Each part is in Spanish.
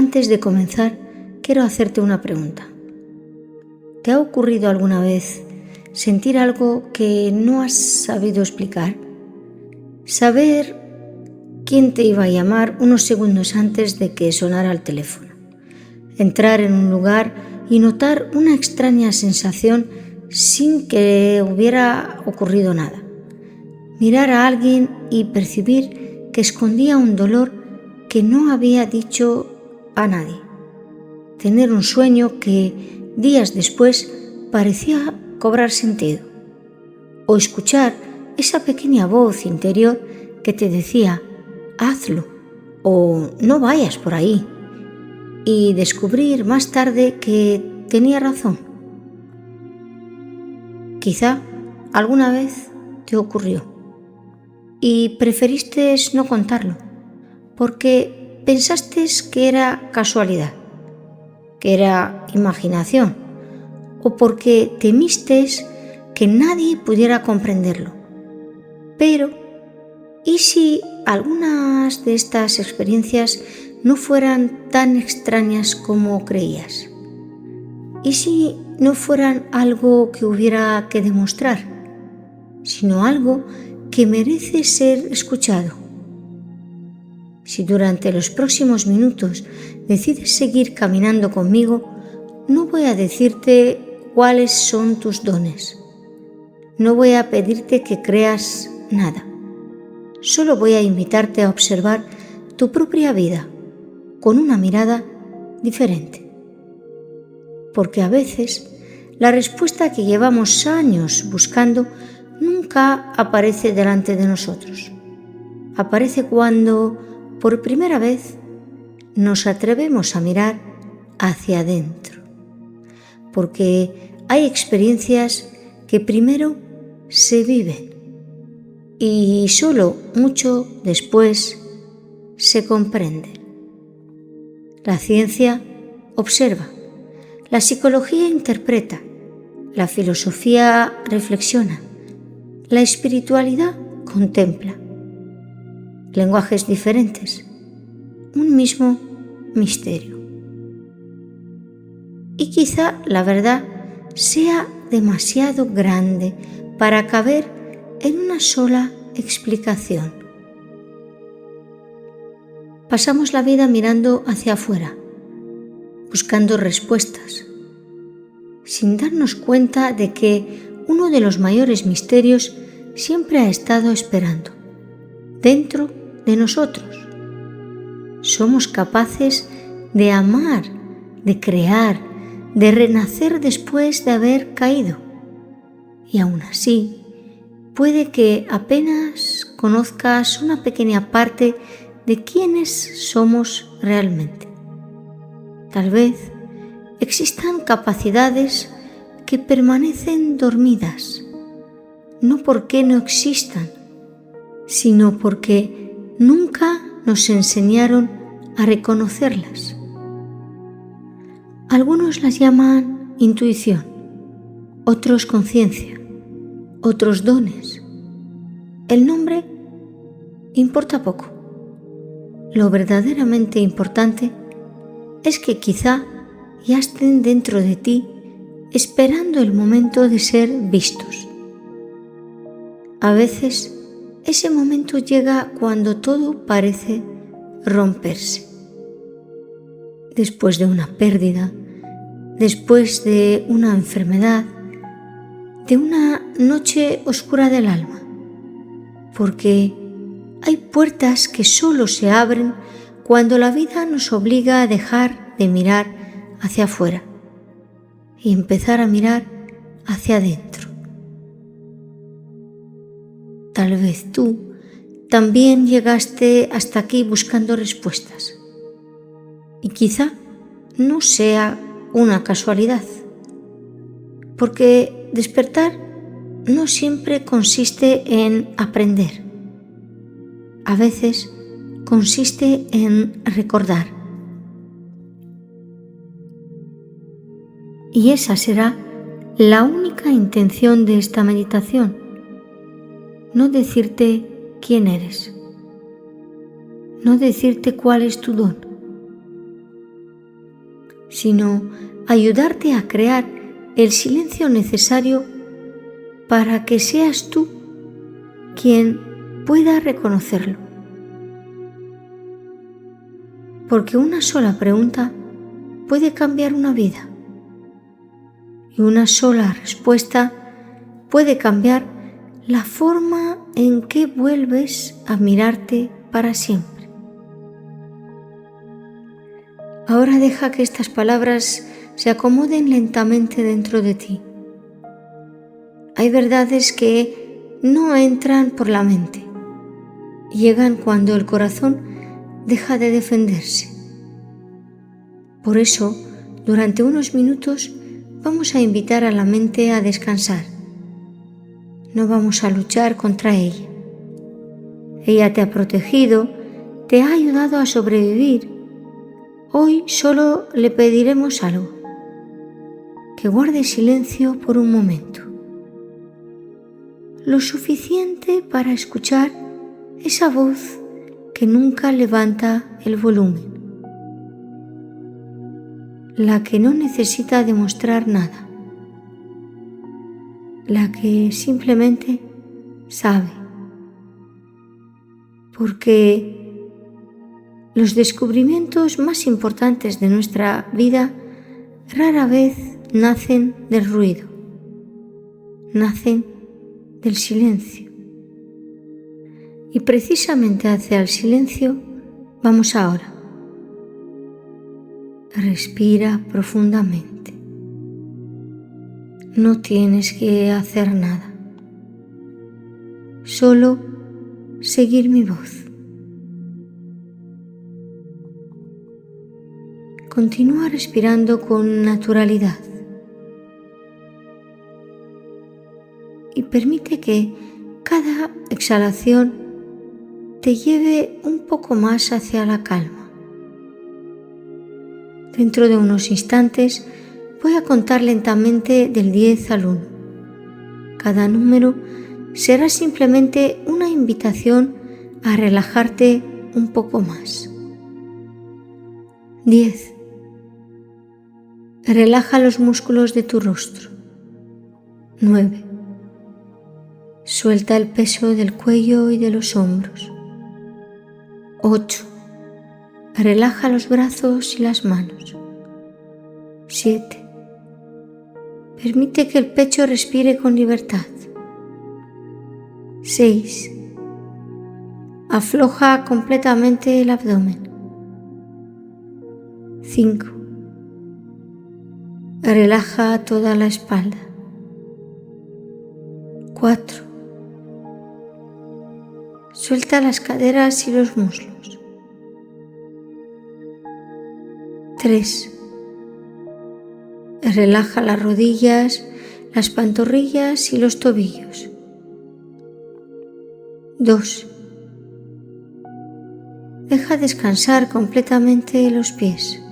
Antes de comenzar, quiero hacerte una pregunta. ¿Te ha ocurrido alguna vez sentir algo que no has sabido explicar? Saber quién te iba a llamar unos segundos antes de que sonara el teléfono. Entrar en un lugar y notar una extraña sensación sin que hubiera ocurrido nada. Mirar a alguien y percibir que escondía un dolor que no había dicho a nadie. Tener un sueño que días después parecía cobrar sentido. O escuchar esa pequeña voz interior que te decía, hazlo o no vayas por ahí. Y descubrir más tarde que tenía razón. Quizá alguna vez te ocurrió y preferiste no contarlo porque pensaste que era casualidad, que era imaginación o porque temiste que nadie pudiera comprenderlo. Pero, ¿y si algunas de estas experiencias no fueran tan extrañas como creías? ¿Y si no fueran algo que hubiera que demostrar, sino algo que merece ser escuchado? Si durante los próximos minutos decides seguir caminando conmigo, no voy a decirte cuáles son tus dones. No voy a pedirte que creas nada. Solo voy a invitarte a observar tu propia vida con una mirada diferente. Porque a veces la respuesta que llevamos años buscando nunca aparece delante de nosotros. Aparece cuando, por primera vez, nos atrevemos a mirar hacia adentro. Porque hay experiencias que primero se viven y solo mucho después se comprenden. La ciencia observa, la psicología interpreta, la filosofía reflexiona, la espiritualidad contempla. Lenguajes diferentes, un mismo misterio. Y quizá la verdad sea demasiado grande para caber en una sola explicación. Pasamos la vida mirando hacia afuera, buscando respuestas, sin darnos cuenta de que uno de los mayores misterios siempre ha estado esperando, dentro de nosotros. Somos capaces de amar, de crear, de renacer después de haber caído. Y aún así, puede que apenas conozcas una pequeña parte de quiénes somos realmente. Tal vez existan capacidades que permanecen dormidas, no porque no existan, sino porque nunca nos enseñaron a reconocerlas. Algunos las llaman intuición, otros conciencia, otros dones. El nombre importa poco. Lo verdaderamente importante es que quizá ya estén dentro de ti esperando el momento de ser vistos. A veces ese momento llega cuando todo parece romperse. Después de una pérdida, después de una enfermedad, de una noche oscura del alma, porque hay puertas que solo se abren cuando la vida nos obliga a dejar de mirar hacia afuera y empezar a mirar hacia adentro. Tal vez tú también llegaste hasta aquí buscando respuestas y quizá no sea una casualidad, porque despertar no siempre consiste en aprender. A veces consiste en recordar. Y esa será la única intención de esta meditación. No decirte quién eres. No decirte cuál es tu don. sino ayudarte a crear el silencio necesario para que seas tú quien pueda reconocerlo. Porque una sola pregunta puede cambiar una vida y una sola respuesta puede cambiar la forma en que vuelves a mirarte para siempre. Ahora deja que estas palabras se acomoden lentamente dentro de ti. Hay verdades que no entran por la mente, llegan cuando el corazón deja de defenderse. Por eso, durante unos minutos vamos a invitar a la mente a descansar. No vamos a luchar contra ella. Ella te ha protegido, te ha ayudado a sobrevivir. Hoy solo le pediremos algo: que guarde silencio por un momento, lo suficiente para escuchar esa voz que nunca levanta el volumen, la que no necesita demostrar nada, la que simplemente sabe, porque los descubrimientos más importantes de nuestra vida rara vez nacen del ruido, nacen del silencio. Y precisamente hacia el silencio vamos ahora. Respira profundamente. No tienes que hacer nada, solo seguir mi voz. Continúa respirando con naturalidad y permite que cada exhalación te lleve un poco más hacia la calma. Dentro de unos instantes voy a contar lentamente del 10 al 1. Cada número será simplemente una invitación a relajarte un poco más. 10. Relaja los músculos de tu rostro. 9. Suelta el peso del cuello y de los hombros. 8. Relaja los brazos y las manos. 7. Permite que el pecho respire con libertad. 6. Afloja completamente el abdomen. 5. Relaja toda la espalda. 4. Suelta las caderas y los muslos. 3. Relaja las rodillas, las pantorrillas y los tobillos. 2. Deja descansar completamente los pies.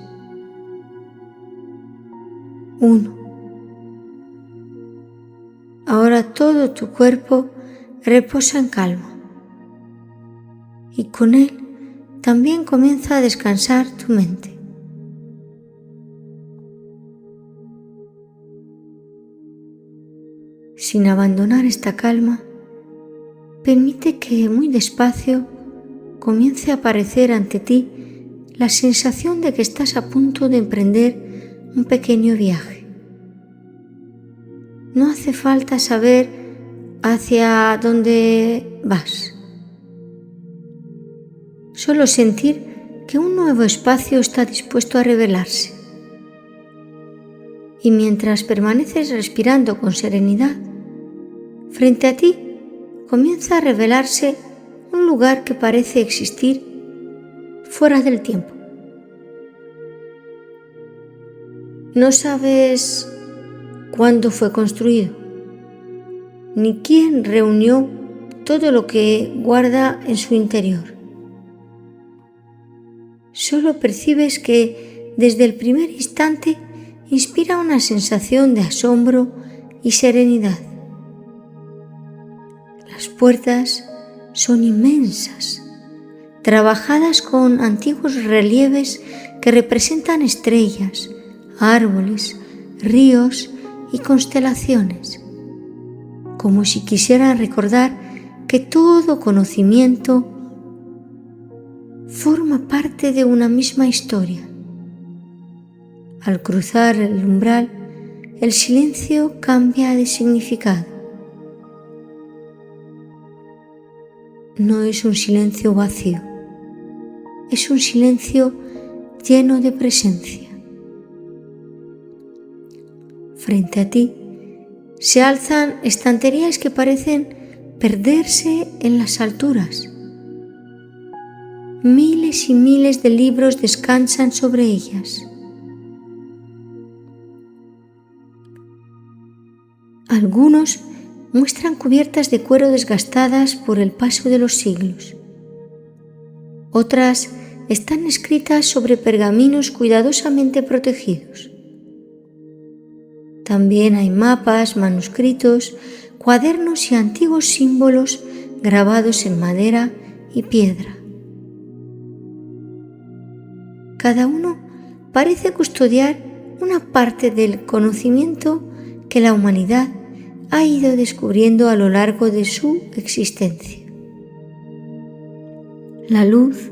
1. Ahora todo tu cuerpo reposa en calma y con él también comienza a descansar tu mente. Sin abandonar esta calma, permite que muy despacio comience a aparecer ante ti la sensación de que estás a punto de emprender un pequeño viaje. No hace falta saber hacia dónde vas. Solo sentir que un nuevo espacio está dispuesto a revelarse. Y mientras permaneces respirando con serenidad, frente a ti comienza a revelarse un lugar que parece existir fuera del tiempo. No sabes cuándo fue construido, ni quién reunió todo lo que guarda en su interior. Solo percibes que desde el primer instante inspira una sensación de asombro y serenidad. Las puertas son inmensas, trabajadas con antiguos relieves que representan estrellas, árboles, ríos y constelaciones, como si quisieran recordar que todo conocimiento forma parte de una misma historia. Al cruzar el umbral, el silencio cambia de significado. No es un silencio vacío, es un silencio lleno de presencia. Frente a ti se alzan estanterías que parecen perderse en las alturas. Miles y miles de libros descansan sobre ellas. Algunos muestran cubiertas de cuero desgastadas por el paso de los siglos. Otras están escritas sobre pergaminos cuidadosamente protegidos. También hay mapas, manuscritos, cuadernos y antiguos símbolos grabados en madera y piedra. Cada uno parece custodiar una parte del conocimiento que la humanidad ha ido descubriendo a lo largo de su existencia. La luz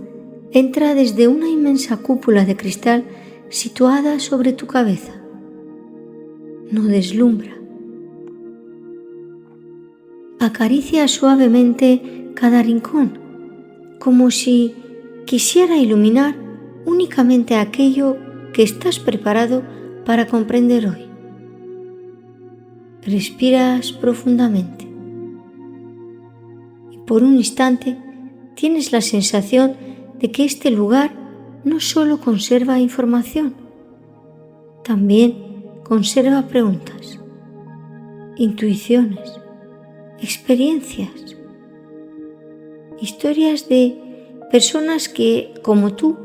entra desde una inmensa cúpula de cristal situada sobre tu cabeza. No deslumbra. Acaricia suavemente cada rincón, como si quisiera iluminar únicamente aquello que estás preparado para comprender hoy. Respiras profundamente y por un instante tienes la sensación de que este lugar no solo conserva información, también conserva preguntas, intuiciones, experiencias, historias de personas que, como tú,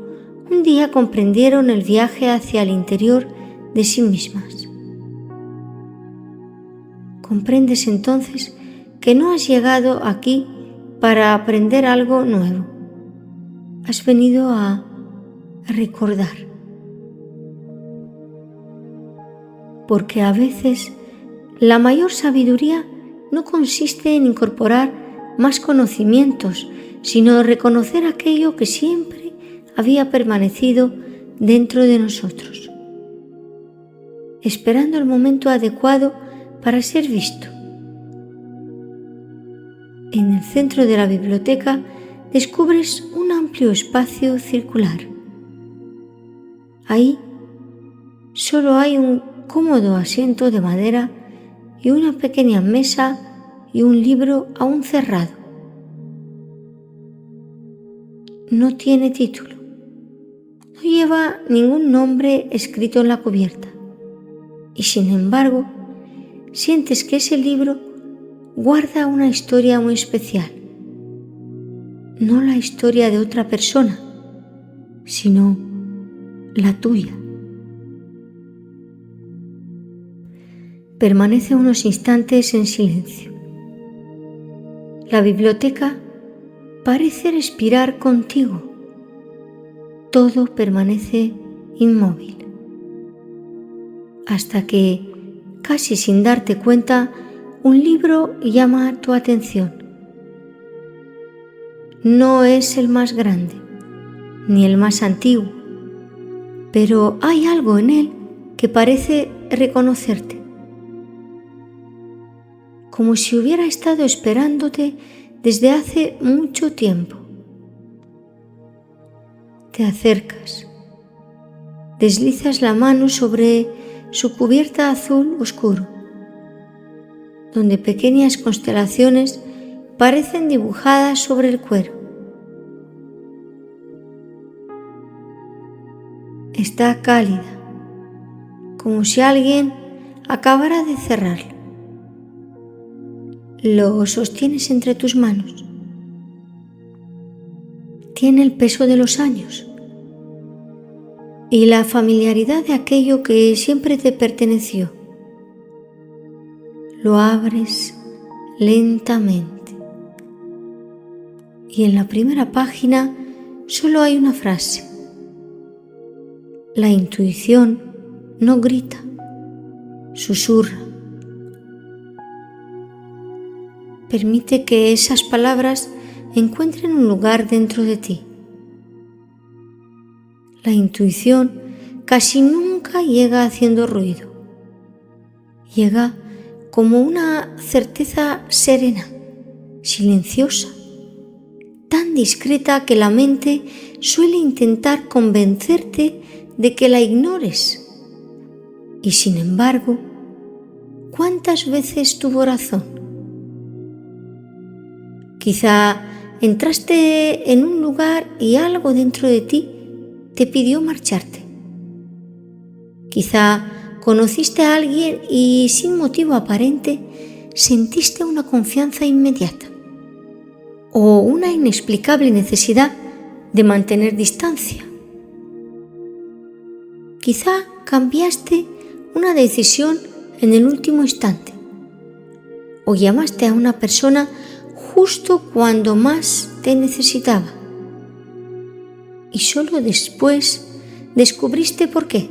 un día comprendieron el viaje hacia el interior de sí mismas. Comprendes entonces que no has llegado aquí para aprender algo nuevo. Has venido a recordar. Porque a veces la mayor sabiduría no consiste en incorporar más conocimientos, sino reconocer aquello que siempre había permanecido dentro de nosotros, esperando el momento adecuado para ser visto. En el centro de la biblioteca descubres un amplio espacio circular. Ahí solo hay un cómodo asiento de madera y una pequeña mesa y un libro aún cerrado. No tiene título. No lleva ningún nombre escrito en la cubierta. Y sin embargo, sientes que ese libro guarda una historia muy especial. No la historia de otra persona, sino la tuya. Permanece unos instantes en silencio. La biblioteca parece respirar contigo. Todo permanece inmóvil. Hasta que, casi sin darte cuenta, un libro llama tu atención. No es el más grande, ni el más antiguo, pero hay algo en él que parece reconocerte, como si hubiera estado esperándote desde hace mucho tiempo. Te acercas, deslizas la mano sobre su cubierta azul oscuro, donde pequeñas constelaciones parecen dibujadas sobre el cuero. Está cálida, como si alguien acabara de cerrarlo. Lo sostienes entre tus manos. Tiene el peso de los años y la familiaridad de aquello que siempre te perteneció. Lo abres lentamente y en la primera página solo hay una frase. La intuición no grita, susurra. Permite que esas palabras encuentren un lugar dentro de ti. La intuición casi nunca llega haciendo ruido. Llega como una certeza serena, silenciosa, tan discreta que la mente suele intentar convencerte de que la ignores. Y sin embargo, ¿cuántas veces tuvo razón? Quizá entraste en un lugar y algo dentro de ti te pidió marcharte. Quizá conociste a alguien y sin motivo aparente sentiste una confianza inmediata o una inexplicable necesidad de mantener distancia. Quizá cambiaste una decisión en el último instante o llamaste a una persona justo cuando más te necesitaba y solo después descubriste por qué.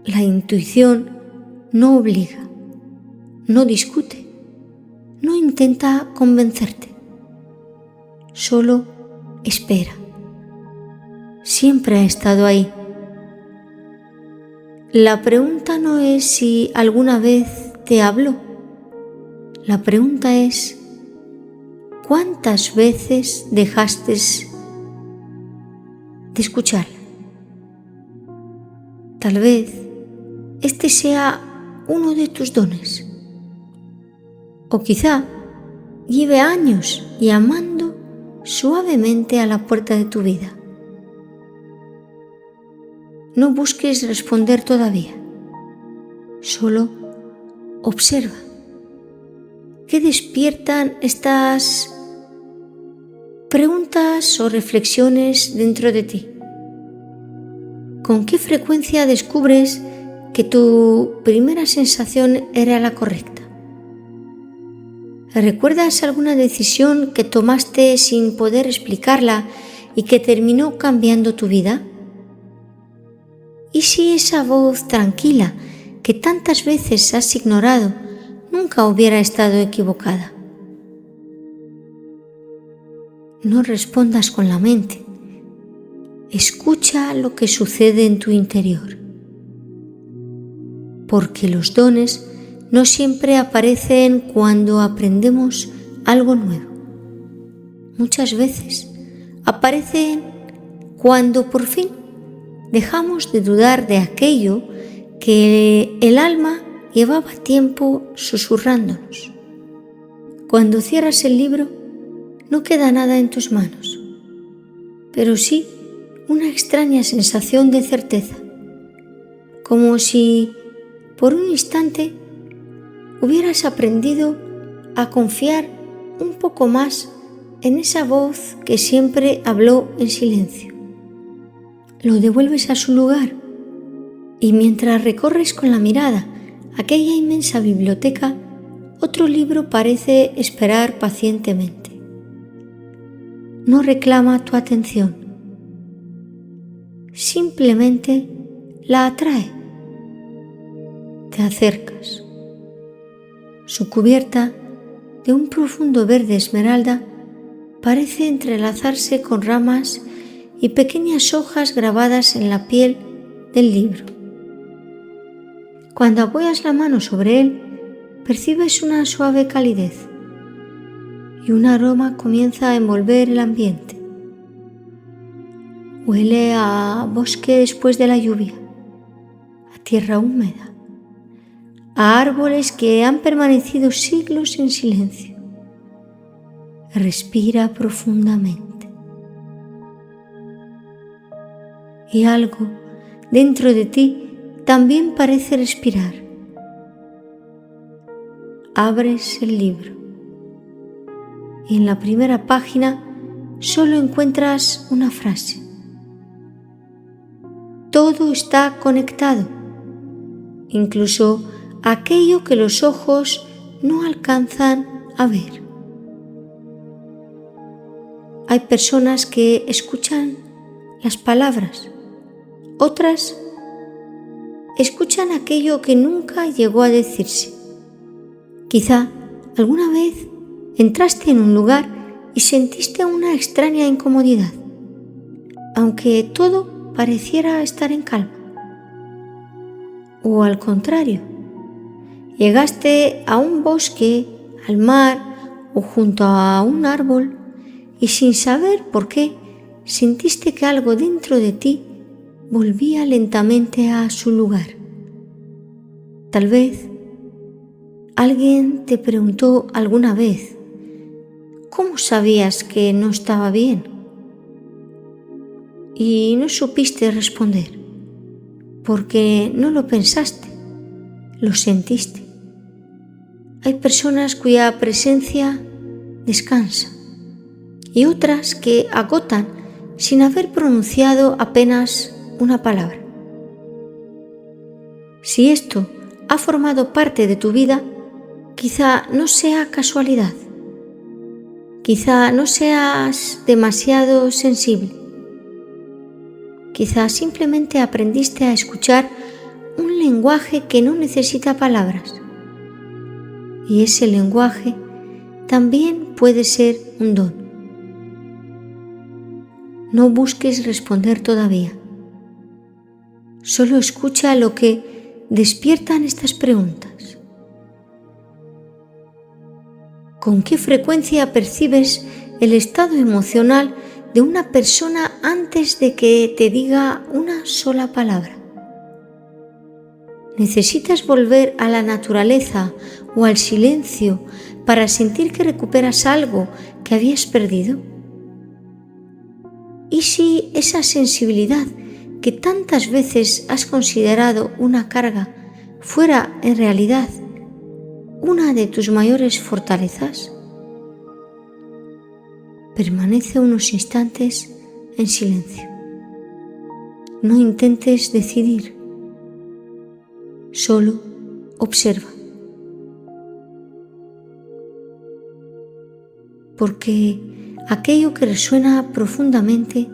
La intuición no obliga, no discute, no intenta convencerte, solo espera. Siempre ha estado ahí. La pregunta no es si alguna vez te habló. La pregunta es, ¿cuántas veces dejaste de escucharla? Tal vez este sea uno de tus dones. O quizá lleve años llamando suavemente a la puerta de tu vida. No busques responder todavía. Solo observa. ¿Qué despiertan estas preguntas o reflexiones dentro de ti? ¿Con qué frecuencia descubres que tu primera sensación era la correcta? ¿Recuerdas alguna decisión que tomaste sin poder explicarla y que terminó cambiando tu vida? ¿Y si esa voz tranquila que tantas veces has ignorado nunca hubiera estado equivocada? No respondas con la mente. Escucha lo que sucede en tu interior. Porque los dones no siempre aparecen cuando aprendemos algo nuevo. Muchas veces aparecen cuando por fin dejamos de dudar de aquello que el alma llevaba tiempo susurrándonos. Cuando cierras el libro, no queda nada en tus manos, pero sí una extraña sensación de certeza, como si por un instante hubieras aprendido a confiar un poco más en esa voz que siempre habló en silencio. Lo devuelves a su lugar y mientras recorres con la mirada aquella inmensa biblioteca, otro libro parece esperar pacientemente. No reclama tu atención, simplemente la atrae. Te acercas. Su cubierta, de un profundo verde esmeralda, parece entrelazarse con ramas y pequeñas hojas grabadas en la piel del libro. Cuando apoyas la mano sobre él, percibes una suave calidez y un aroma comienza a envolver el ambiente. Huele a bosque después de la lluvia, a tierra húmeda, a árboles que han permanecido siglos en silencio. Respira profundamente. Y algo dentro de ti también parece respirar. Abres el libro y en la primera página solo encuentras una frase. Todo está conectado, incluso aquello que los ojos no alcanzan a ver. Hay personas que escuchan las palabras, otras escuchan aquello que nunca llegó a decirse. Quizá alguna vez entraste en un lugar y sentiste una extraña incomodidad, aunque todo pareciera estar en calma. O al contrario, llegaste a un bosque, al mar o junto a un árbol y sin saber por qué sentiste que algo dentro de ti volvía lentamente a su lugar. Tal vez alguien te preguntó alguna vez, ¿cómo sabías que no estaba bien? Y no supiste responder, porque no lo pensaste, lo sentiste. Hay personas cuya presencia descansa y otras que agotan sin haber pronunciado apenas una palabra. Si esto ha formado parte de tu vida, quizá no sea casualidad. Quizá no seas demasiado sensible. Quizá simplemente aprendiste a escuchar un lenguaje que no necesita palabras. Y ese lenguaje también puede ser un don. No busques responder todavía. Solo escucha lo que despiertan estas preguntas. ¿Con qué frecuencia percibes el estado emocional de una persona antes de que te diga una sola palabra? ¿Necesitas volver a la naturaleza o al silencio para sentir que recuperas algo que habías perdido? ¿Y si esa sensibilidad que tantas veces has considerado una carga fuera en realidad una de tus mayores fortalezas? Permanece unos instantes en silencio. No intentes decidir, solo observa. Porque aquello que resuena profundamente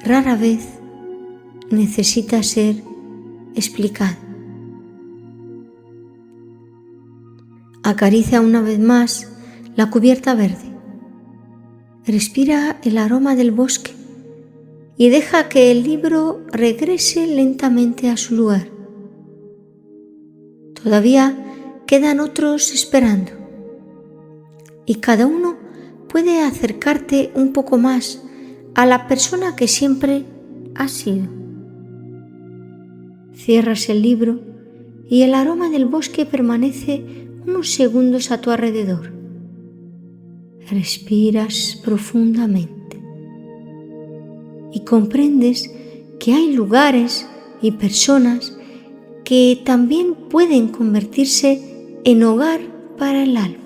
rara vez necesita ser explicado. Acaricia una vez más la cubierta verde. Respira el aroma del bosque y deja que el libro regrese lentamente a su lugar. Todavía quedan otros esperando y cada uno puede acercarte un poco más a la persona que siempre has sido. Cierras el libro y el aroma del bosque permanece unos segundos a tu alrededor. Respiras profundamente y comprendes que hay lugares y personas que también pueden convertirse en hogar para el alma.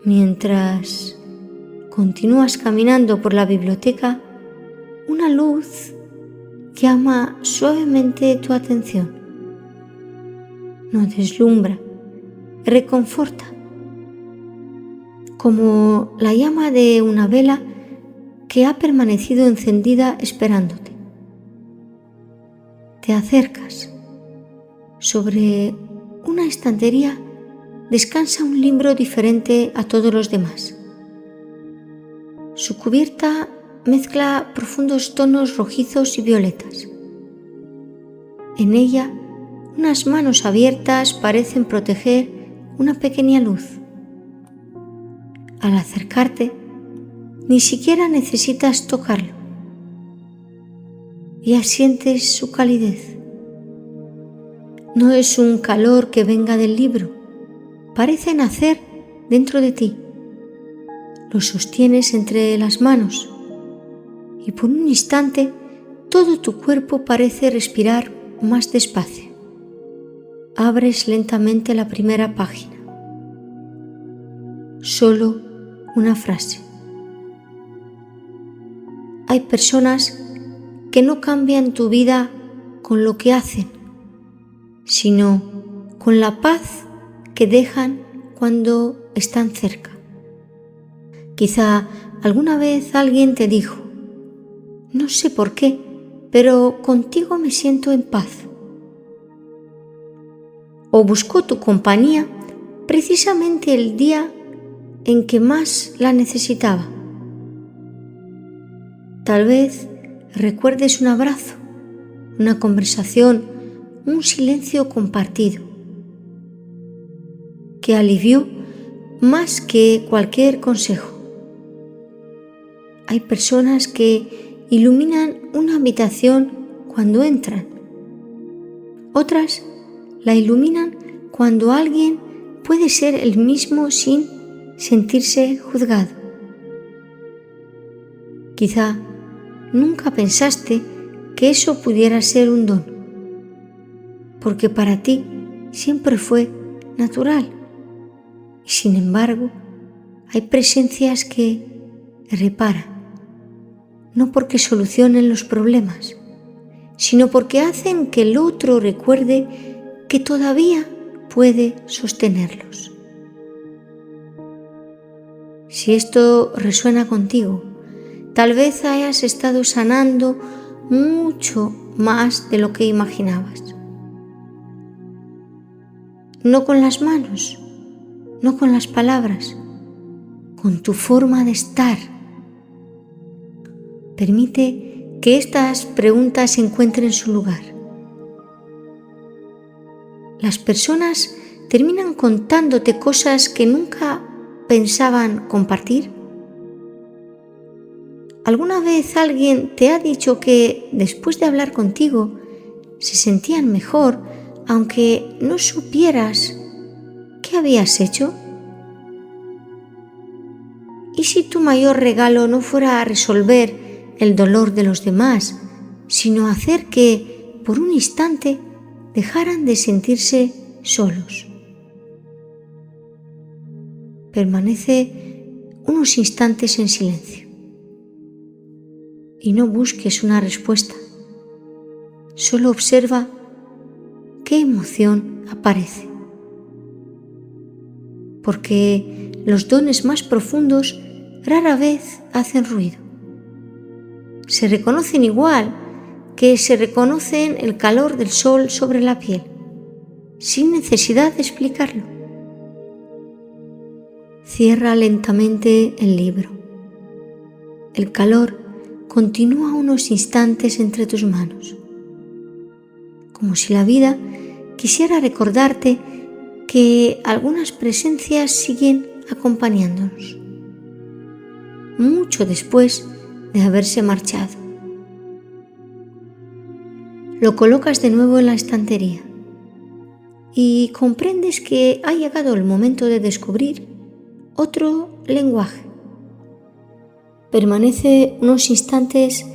Mientras continúas caminando por la biblioteca, una luz llama suavemente tu atención. Nos deslumbra, reconforta, como la llama de una vela que ha permanecido encendida esperándote. Te acercas. Sobre una estantería descansa un libro diferente a todos los demás. Su cubierta mezcla profundos tonos rojizos y violetas. En ella, unas manos abiertas parecen proteger una pequeña luz. Al acercarte, ni siquiera necesitas tocarlo. Ya sientes su calidez. No es un calor que venga del libro, parece nacer dentro de ti. Lo sostienes entre las manos y por un instante todo tu cuerpo parece respirar más despacio. Abres lentamente la primera página. Solo una frase. Hay personas que no cambian tu vida con lo que hacen, sino con la paz que dejan cuando están cerca. Quizá alguna vez alguien te dijo, no sé por qué, pero contigo me siento en paz. O buscó tu compañía precisamente el día en que más la necesitaba. Tal vez recuerdes un abrazo, una conversación, un silencio compartido, que alivió más que cualquier consejo. Hay personas que iluminan una habitación cuando entran. Otras la iluminan cuando alguien puede ser el mismo sin sentirse juzgado. Quizá nunca pensaste que eso pudiera ser un don, porque para ti siempre fue natural. Y sin embargo, hay presencias que reparan, no porque solucionen los problemas, sino porque hacen que el otro recuerde que todavía puede sostenerlos. Si esto resuena contigo, tal vez hayas estado sanando mucho más de lo que imaginabas. No con las manos, no con las palabras, con tu forma de estar. Permite que estas preguntas encuentren su lugar. Las personas terminan contándote cosas que nunca pensaban compartir. ¿Alguna vez alguien te ha dicho que después de hablar contigo se sentían mejor, aunque no supieras qué habías hecho? ¿Y si tu mayor regalo no fuera resolver el dolor de los demás, sino hacer que, por un instante, dejaran de sentirse solos? Permanece unos instantes en silencio y no busques una respuesta. Solo observa qué emoción aparece. Porque los dones más profundos rara vez hacen ruido. Se reconocen igual que se reconocen el calor del sol sobre la piel, sin necesidad de explicarlo. Cierra lentamente el libro. El calor continúa unos instantes entre tus manos, como si la vida quisiera recordarte que algunas presencias siguen acompañándonos, mucho después de haberse marchado. Lo colocas de nuevo en la estantería y comprendes que ha llegado el momento de descubrir otro lenguaje. Permanece unos instantes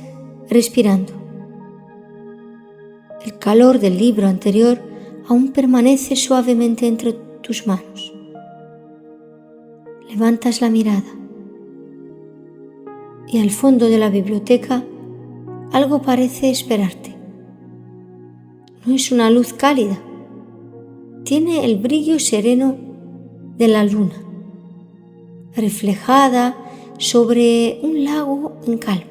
respirando. El calor del libro anterior aún permanece suavemente entre tus manos. Levantas la mirada y al fondo de la biblioteca algo parece esperarte. No es una luz cálida, tiene el brillo sereno de la luna, reflejada sobre un lago en calma.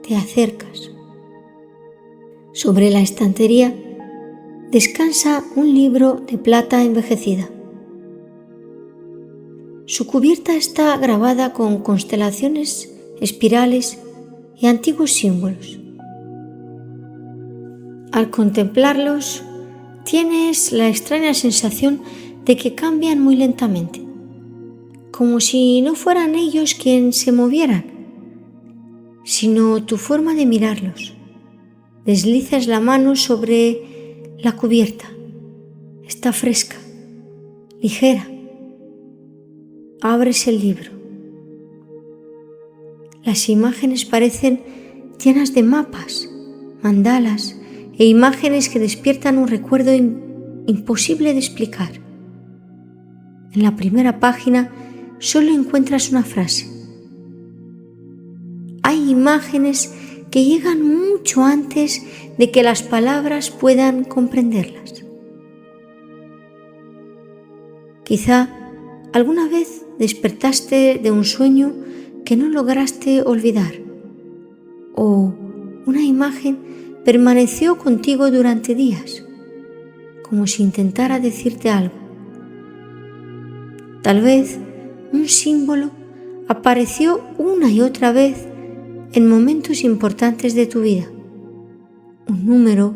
Te acercas. Sobre la estantería descansa un libro de plata envejecida. Su cubierta está grabada con constelaciones, espirales y antiguos símbolos. Al contemplarlos, tienes la extraña sensación de que cambian muy lentamente, como si no fueran ellos quienes se movieran, sino tu forma de mirarlos. Deslizas la mano sobre la cubierta. Está fresca, ligera. Abres el libro. Las imágenes parecen llenas de mapas, mandalas e imágenes que despiertan un recuerdo imposible de explicar. En la primera página solo encuentras una frase. Hay imágenes que llegan mucho antes de que las palabras puedan comprenderlas. Quizá alguna vez despertaste de un sueño que no lograste olvidar o una imagen permaneció contigo durante días, como si intentara decirte algo. Tal vez un símbolo apareció una y otra vez en momentos importantes de tu vida. Un número,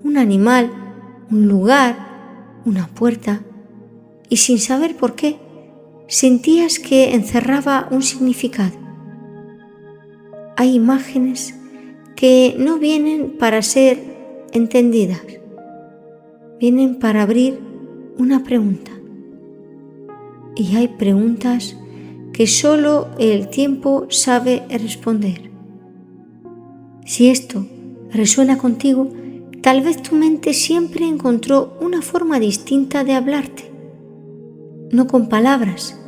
un animal, un lugar, una puerta, y sin saber por qué, sentías que encerraba un significado. Hay imágenes que no vienen para ser entendidas, vienen para abrir una pregunta. Y hay preguntas que solo el tiempo sabe responder. Si esto resuena contigo, tal vez tu mente siempre encontró una forma distinta de hablarte, no con palabras,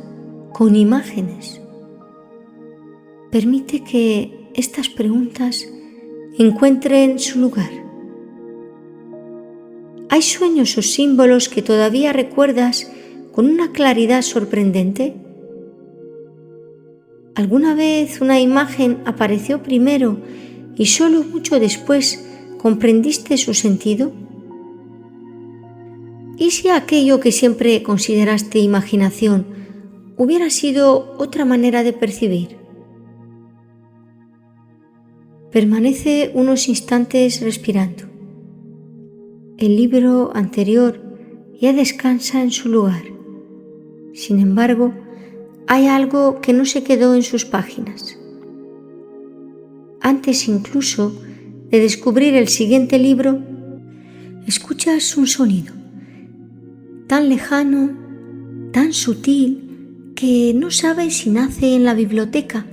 con imágenes. Permite que estas preguntas encuentren su lugar. ¿Hay sueños o símbolos que todavía recuerdas con una claridad sorprendente? ¿Alguna vez una imagen apareció primero y solo mucho después comprendiste su sentido? ¿Y si aquello que siempre consideraste imaginación hubiera sido otra manera de percibir? Permanece unos instantes respirando. El libro anterior ya descansa en su lugar. Sin embargo, hay algo que no se quedó en sus páginas. Antes incluso de descubrir el siguiente libro, escuchas un sonido tan lejano, tan sutil, que no sabes si nace en la biblioteca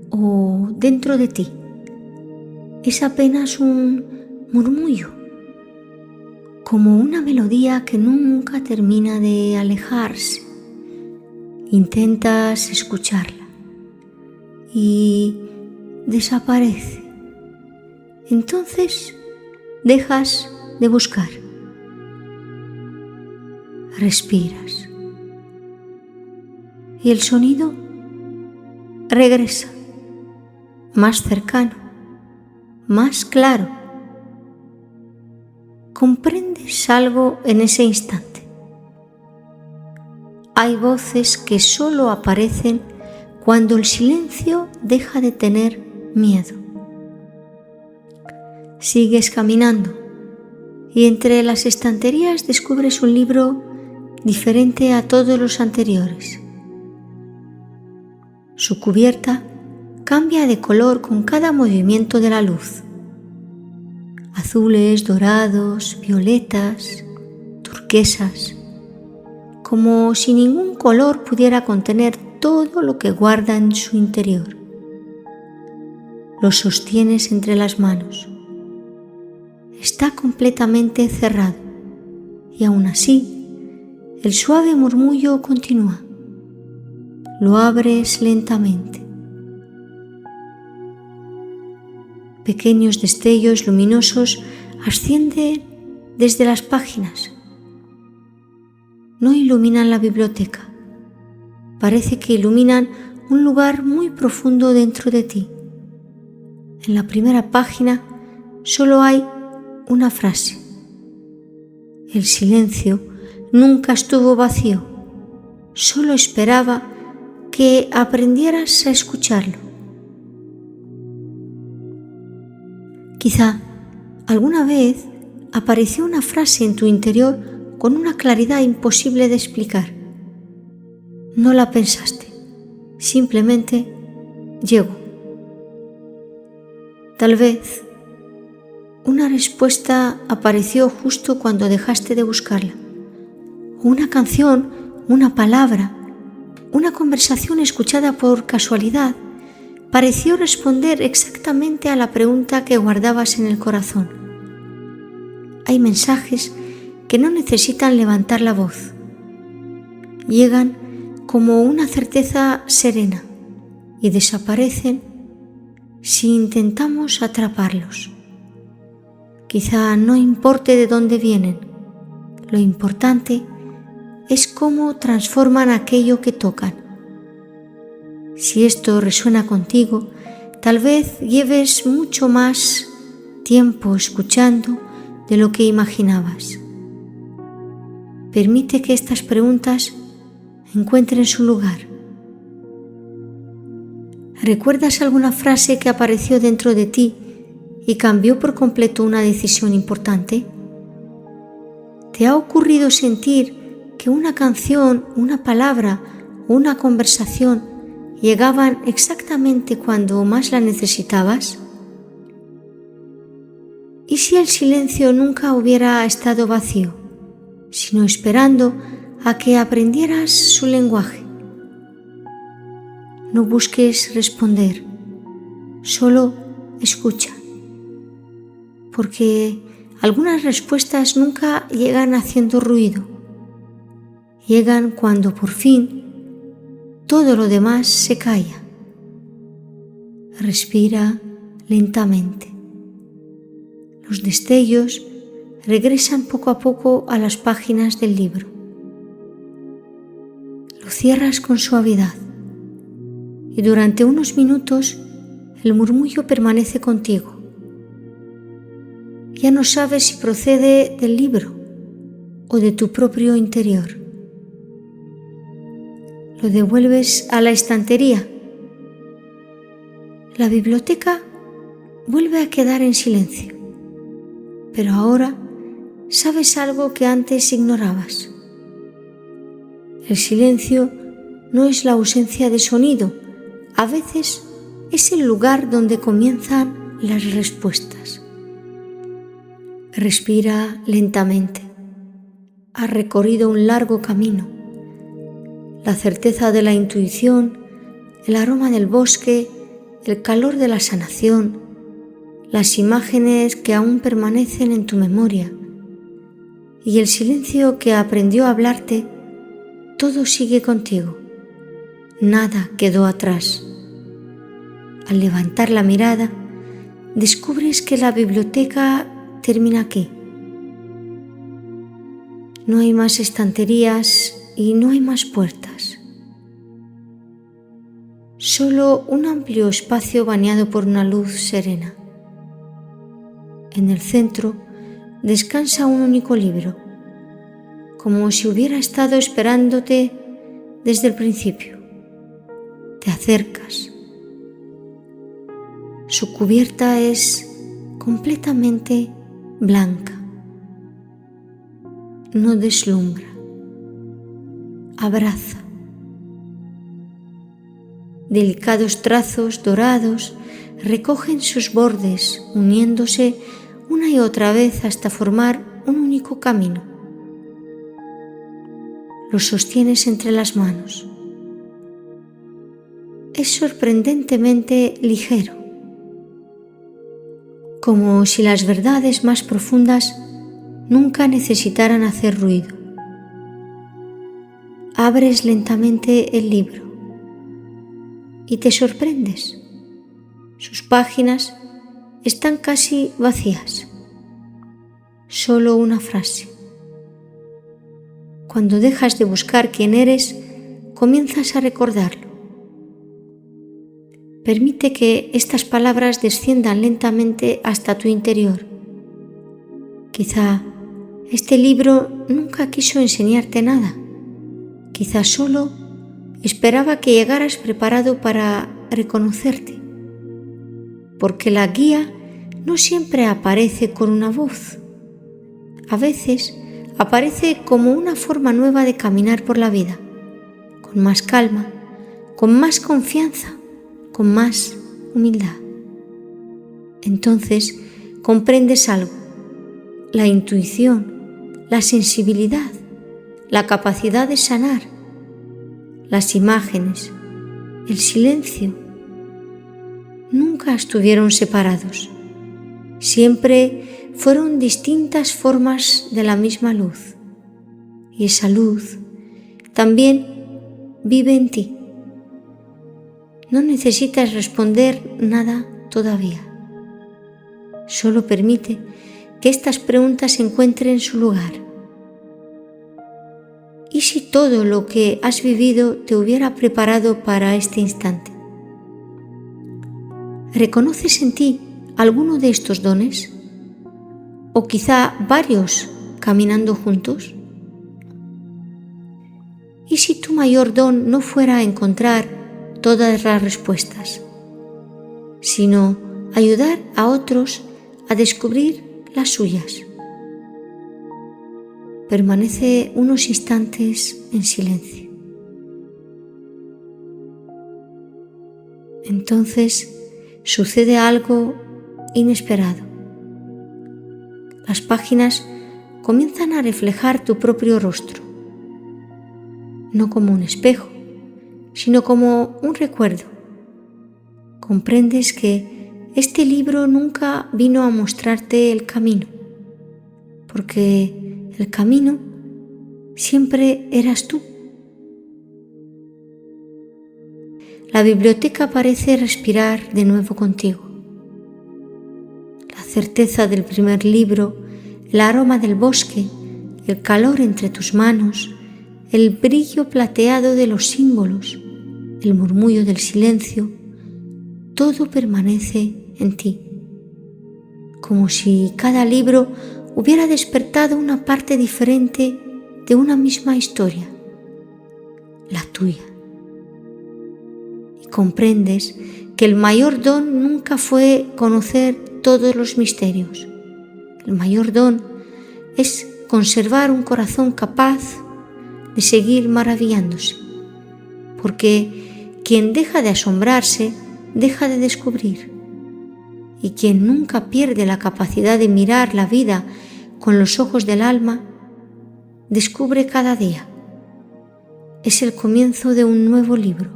o dentro de ti. Es apenas un murmullo, como una melodía que nunca termina de alejarse. Intentas escucharla y desaparece. Entonces dejas de buscar. Respiras y el sonido regresa, más cercano, más claro. ¿Comprendes algo en ese instante? Hay voces que solo aparecen cuando el silencio deja de tener miedo. Sigues caminando y entre las estanterías descubres un libro diferente a todos los anteriores. Su cubierta cambia de color con cada movimiento de la luz. Azules, dorados, violetas, turquesas, como si ningún color pudiera contener todo lo que guarda en su interior. Lo sostienes entre las manos. Está completamente cerrado y aún así el suave murmullo continúa. Lo abres lentamente. Pequeños destellos luminosos ascienden desde las páginas. No iluminan la biblioteca. Parece que iluminan un lugar muy profundo dentro de ti. En la primera página solo hay una frase. El silencio nunca estuvo vacío, solo esperaba que aprendieras a escucharlo. Quizá alguna vez apareció una frase en tu interior con una claridad imposible de explicar. No la pensaste, simplemente llegó. Tal vez una respuesta apareció justo cuando dejaste de buscarla. Una canción, una palabra, una conversación escuchada por casualidad pareció responder exactamente a la pregunta que guardabas en el corazón. Hay mensajes que no necesitan levantar la voz. Llegan como una certeza serena y desaparecen si intentamos atraparlos. Quizá no importe de dónde vienen, lo importante es cómo transforman aquello que tocan. Si esto resuena contigo, Tal vez lleves mucho más tiempo escuchando de lo que imaginabas. Permite que estas preguntas encuentren su lugar. ¿Recuerdas alguna frase que apareció dentro de ti y cambió por completo una decisión importante? ¿Te ha ocurrido sentir que una canción, una palabra o una conversación llegaban exactamente cuando más la necesitabas? ¿Y si el silencio nunca hubiera estado vacío, sino esperando a que aprendieras su lenguaje? No busques responder, solo escucha, porque algunas respuestas nunca llegan haciendo ruido, llegan cuando por fin todo lo demás se calla. Respira lentamente. Los destellos regresan poco a poco a las páginas del libro. Lo cierras con suavidad y durante unos minutos el murmullo permanece contigo. Ya no sabes si procede del libro o de tu propio interior. Lo devuelves a la estantería. La biblioteca vuelve a quedar en silencio, pero ahora sabes algo que antes ignorabas. El silencio no es la ausencia de sonido, a veces es el lugar donde comienzan las respuestas. Respira lentamente. Has recorrido un largo camino. La certeza de la intuición, el aroma del bosque, el calor de la sanación, las imágenes que aún permanecen en tu memoria y el silencio que aprendió a hablarte, todo sigue contigo. Nada quedó atrás. Al levantar la mirada, descubres que la biblioteca termina aquí. No hay más estanterías y no hay más puertas. Solo un amplio espacio bañado por una luz serena. En el centro descansa un único libro, como si hubiera estado esperándote desde el principio. Te acercas. Su cubierta es completamente blanca. No deslumbra. Abraza. Delicados trazos dorados recogen sus bordes, uniéndose una y otra vez hasta formar un único camino. Lo sostienes entre las manos. Es sorprendentemente ligero, como si las verdades más profundas nunca necesitaran hacer ruido. Abres lentamente el libro y te sorprendes. Sus páginas están casi vacías. Solo una frase. Cuando dejas de buscar quién eres, comienzas a recordarlo. Permite que estas palabras desciendan lentamente hasta tu interior. Quizá este libro nunca quiso enseñarte nada. Quizá solo esperaba que llegaras preparado para reconocerte. Porque la guía no siempre aparece con una voz. A veces aparece como una forma nueva de caminar por la vida, con más calma, con más confianza, con más humildad. Entonces comprendes algo: la intuición, la sensibilidad, la capacidad de sanar, las imágenes, el silencio, nunca estuvieron separados. Siempre fueron distintas formas de la misma luz. Y esa luz también vive en ti. No necesitas responder nada todavía. Solo permite que estas preguntas encuentren su lugar. ¿Y si todo lo que has vivido te hubiera preparado para este instante? ¿Reconoces en ti alguno de estos dones? ¿O quizá varios caminando juntos? ¿Y si tu mayor don no fuera encontrar todas las respuestas, sino ayudar a otros a descubrir las suyas? Permanece unos instantes en silencio. Entonces sucede algo inesperado. Las páginas comienzan a reflejar tu propio rostro, no como un espejo, sino como un recuerdo. Comprendes que este libro nunca vino a mostrarte el camino, porque el camino siempre eras tú. La biblioteca parece respirar de nuevo contigo. La certeza del primer libro, el aroma del bosque, el calor entre tus manos, el brillo plateado de los símbolos, el murmullo del silencio, todo permanece en ti, como si cada libro hubiera despertado una parte diferente de una misma historia, la tuya. Y comprendes que el mayor don nunca fue conocer todos los misterios. El mayor don es conservar un corazón capaz de seguir maravillándose, porque quien deja de asombrarse, deja de descubrir, y quien nunca pierde la capacidad de mirar la vida con los ojos del alma, descubre cada día. Es el comienzo de un nuevo libro.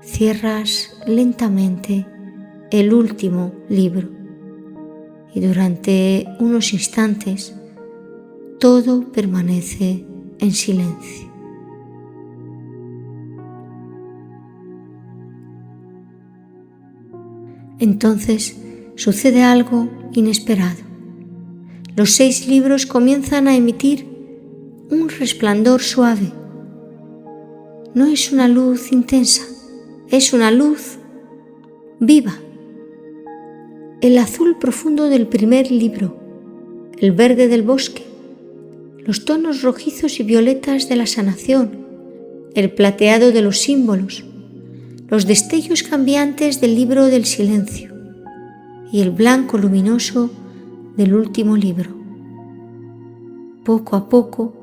Cierras lentamente el último libro y durante unos instantes todo permanece en silencio. Entonces sucede algo inesperado. Los 6 libros comienzan a emitir un resplandor suave. No es una luz intensa, es una luz viva. El azul profundo del primer libro, el verde del bosque, los tonos rojizos y violetas de la sanación, el plateado de los símbolos, los destellos cambiantes del libro del silencio y el blanco luminoso del último libro. Poco a poco,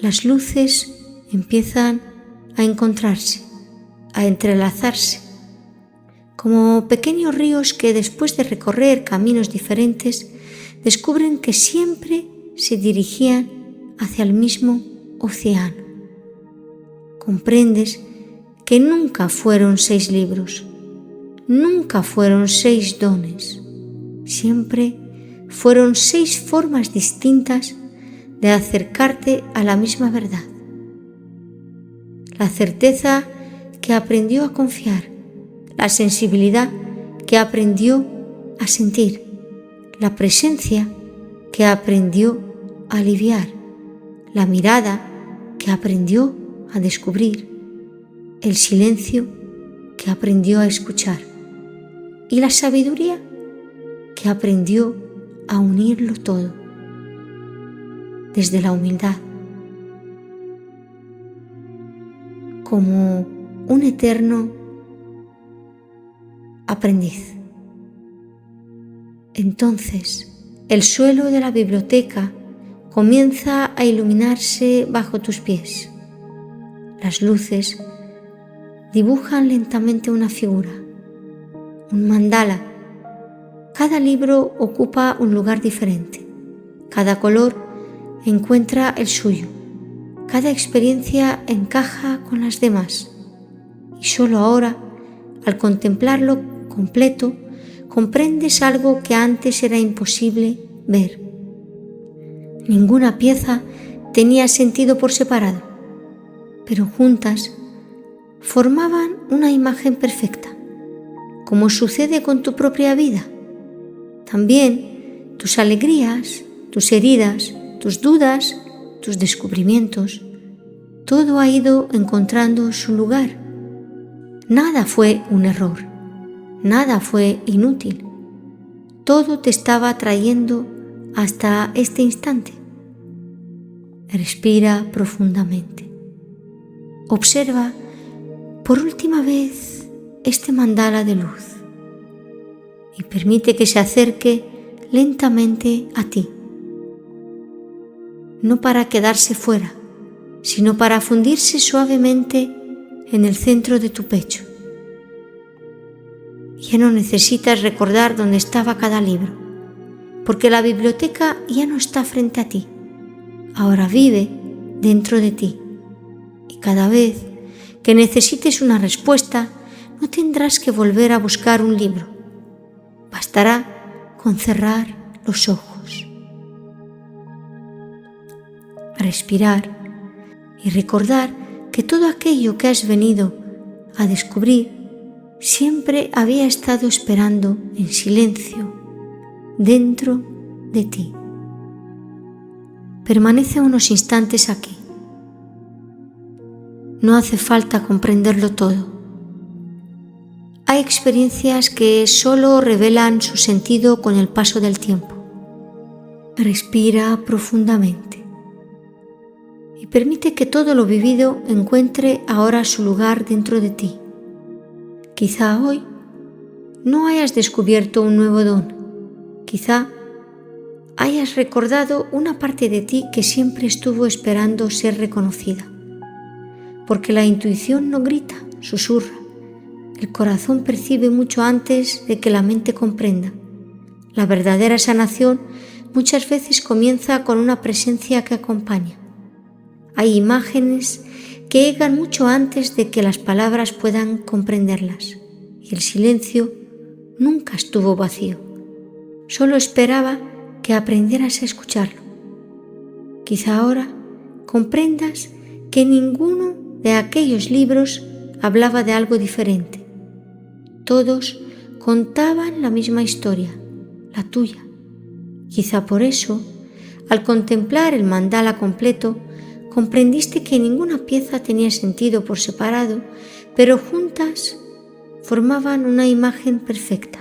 las luces empiezan a encontrarse, a entrelazarse, como pequeños ríos que después de recorrer caminos diferentes descubren que siempre se dirigían hacia el mismo océano. Comprendes que nunca fueron 6 libros, nunca fueron 6 dones, siempre fueron 6 formas distintas de acercarte a la misma verdad. La certeza que aprendió a confiar, la sensibilidad que aprendió a sentir, la presencia que aprendió a aliviar, la mirada que aprendió a descubrir, el silencio que aprendió a escuchar y la sabiduría que aprendió a unirlo todo desde la humildad, como un eterno aprendiz. Entonces, el suelo de la biblioteca comienza a iluminarse bajo tus pies. Las luces dibujan lentamente una figura, un mandala. Cada libro ocupa un lugar diferente. Cada color encuentra el suyo. Cada experiencia encaja con las demás. Y solo ahora, al contemplarlo completo, comprendes algo que antes era imposible ver. Ninguna pieza tenía sentido por separado, pero juntas formaban una imagen perfecta, como sucede con tu propia vida. También tus alegrías, tus heridas, tus dudas, tus descubrimientos, todo ha ido encontrando su lugar. Nada fue un error. Nada fue inútil. Todo te estaba trayendo hasta este instante. Respira profundamente. Observa por última vez este mandala de luz y permite que se acerque lentamente a ti. No para quedarse fuera, sino para fundirse suavemente en el centro de tu pecho. Ya no necesitas recordar dónde estaba cada libro, porque la biblioteca ya no está frente a ti. Ahora vive dentro de ti. Y cada vez que necesites una respuesta, no tendrás que volver a buscar un libro. Bastará con cerrar los ojos, respirar y recordar que todo aquello que has venido a descubrir siempre había estado esperando en silencio dentro de ti. Permanece unos instantes aquí. No hace falta comprenderlo todo. Hay experiencias que solo revelan su sentido con el paso del tiempo. Respira profundamente y permite que todo lo vivido encuentre ahora su lugar dentro de ti. Quizá hoy no hayas descubierto un nuevo don. Quizá hayas recordado una parte de ti que siempre estuvo esperando ser reconocida. Porque la intuición no grita, susurra. El corazón percibe mucho antes de que la mente comprenda. La verdadera sanación muchas veces comienza con una presencia que acompaña. Hay imágenes que llegan mucho antes de que las palabras puedan comprenderlas. Y el silencio nunca estuvo vacío. Solo esperaba que aprendieras a escucharlo. Quizá ahora comprendas que ninguno de aquellos libros hablaba de algo diferente. Todos contaban la misma historia, la tuya. Quizá por eso, al contemplar el mandala completo, comprendiste que ninguna pieza tenía sentido por separado, pero juntas formaban una imagen perfecta.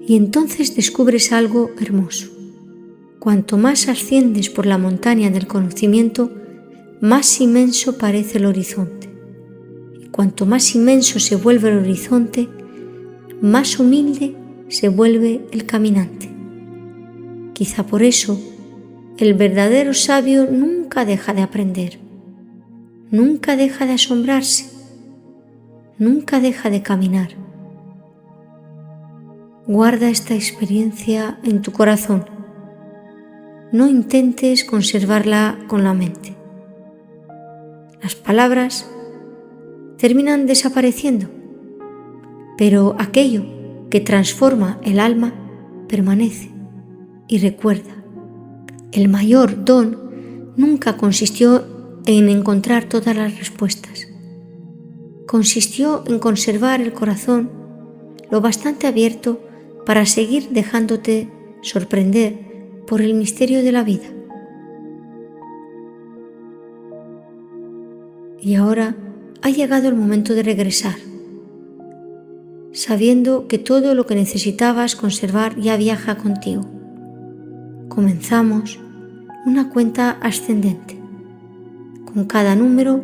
Y entonces descubres algo hermoso. Cuanto más asciendes por la montaña del conocimiento, más inmenso parece el horizonte. Y cuanto más inmenso se vuelve el horizonte, más humilde se vuelve el caminante. Quizá por eso, el verdadero sabio nunca deja de aprender, nunca deja de asombrarse, nunca deja de caminar. Guarda esta experiencia en tu corazón. No intentes conservarla con la mente. Las palabras terminan desapareciendo, pero aquello que transforma el alma permanece. Y recuerda, el mayor don nunca consistió en encontrar todas las respuestas. Consistió en conservar el corazón lo bastante abierto para seguir dejándote sorprender por el misterio de la vida. Y ahora ha llegado el momento de regresar, sabiendo que todo lo que necesitabas conservar ya viaja contigo. Comenzamos una cuenta ascendente. Con cada número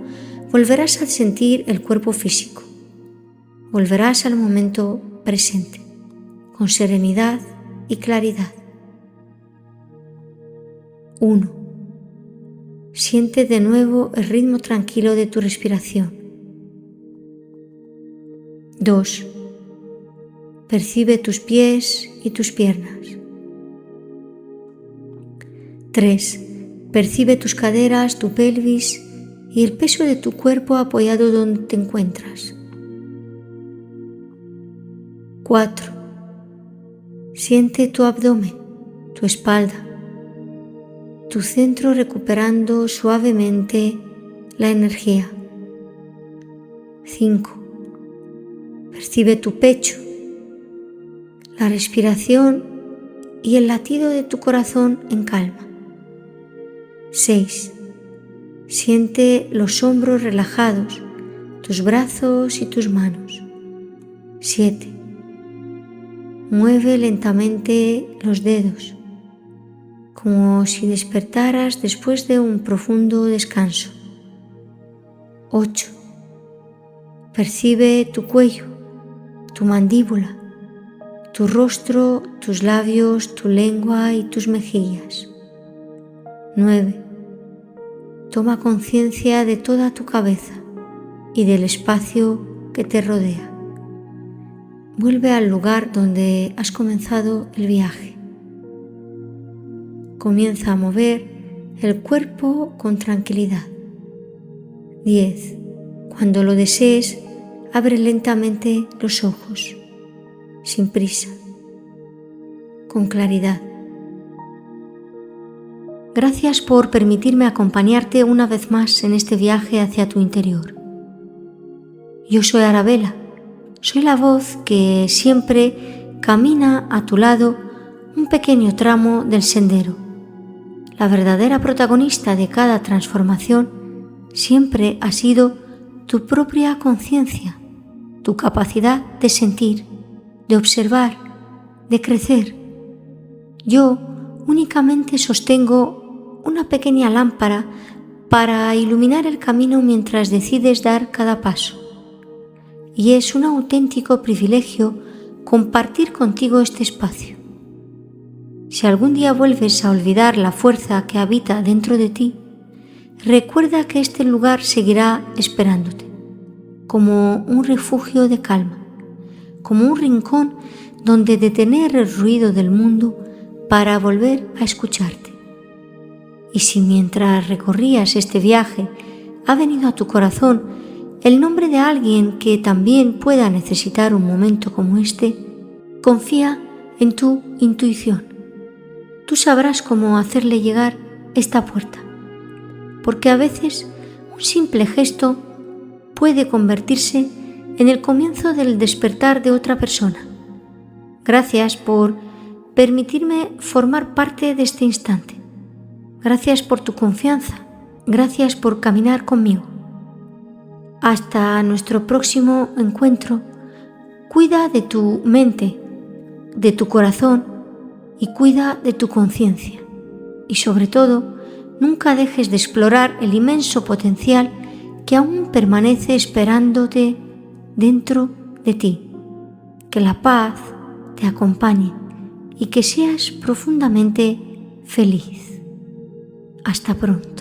volverás a sentir el cuerpo físico. Volverás al momento presente, con serenidad y claridad. 1. Siente de nuevo el ritmo tranquilo de tu respiración. 2. Percibe tus pies y tus piernas. 3. Percibe tus caderas, tu pelvis y el peso de tu cuerpo apoyado donde te encuentras. 4. Siente tu abdomen, tu espalda, tu centro recuperando suavemente la energía. 5. Percibe tu pecho, la respiración y el latido de tu corazón en calma. 6. Siente los hombros relajados, tus brazos y tus manos. 7. Mueve lentamente los dedos, como si despertaras después de un profundo descanso. 8. Percibe tu cuello, tu mandíbula, tu rostro, tus labios, tu lengua y tus mejillas. 9. Toma conciencia de toda tu cabeza y del espacio que te rodea. Vuelve al lugar donde has comenzado el viaje. Comienza a mover el cuerpo con tranquilidad. 10. Cuando lo desees, abre lentamente los ojos, sin prisa, con claridad. Gracias por permitirme acompañarte una vez más en este viaje hacia tu interior. Yo soy Arabella, soy la voz que siempre camina a tu lado un pequeño tramo del sendero. La verdadera protagonista de cada transformación siempre ha sido tu propia conciencia, tu capacidad de sentir, de observar, de crecer. Yo únicamente sostengo una pequeña lámpara para iluminar el camino mientras decides dar cada paso. Y es un auténtico privilegio compartir contigo este espacio. Si algún día vuelves a olvidar la fuerza que habita dentro de ti, recuerda que este lugar seguirá esperándote, como un refugio de calma, como un rincón donde detener el ruido del mundo para volver a escucharte. Y si mientras recorrías este viaje ha venido a tu corazón el nombre de alguien que también pueda necesitar un momento como este, confía en tu intuición. Tú sabrás cómo hacerle llegar esta puerta, porque a veces un simple gesto puede convertirse en el comienzo del despertar de otra persona. Gracias por permitirme formar parte de este instante. Gracias por tu confianza. Gracias por caminar conmigo. Hasta nuestro próximo encuentro, cuida de tu mente, de tu corazón y cuida de tu conciencia. Y sobre todo, nunca dejes de explorar el inmenso potencial que aún permanece esperándote dentro de ti. Que la paz te acompañe y que seas profundamente feliz. Hasta pronto.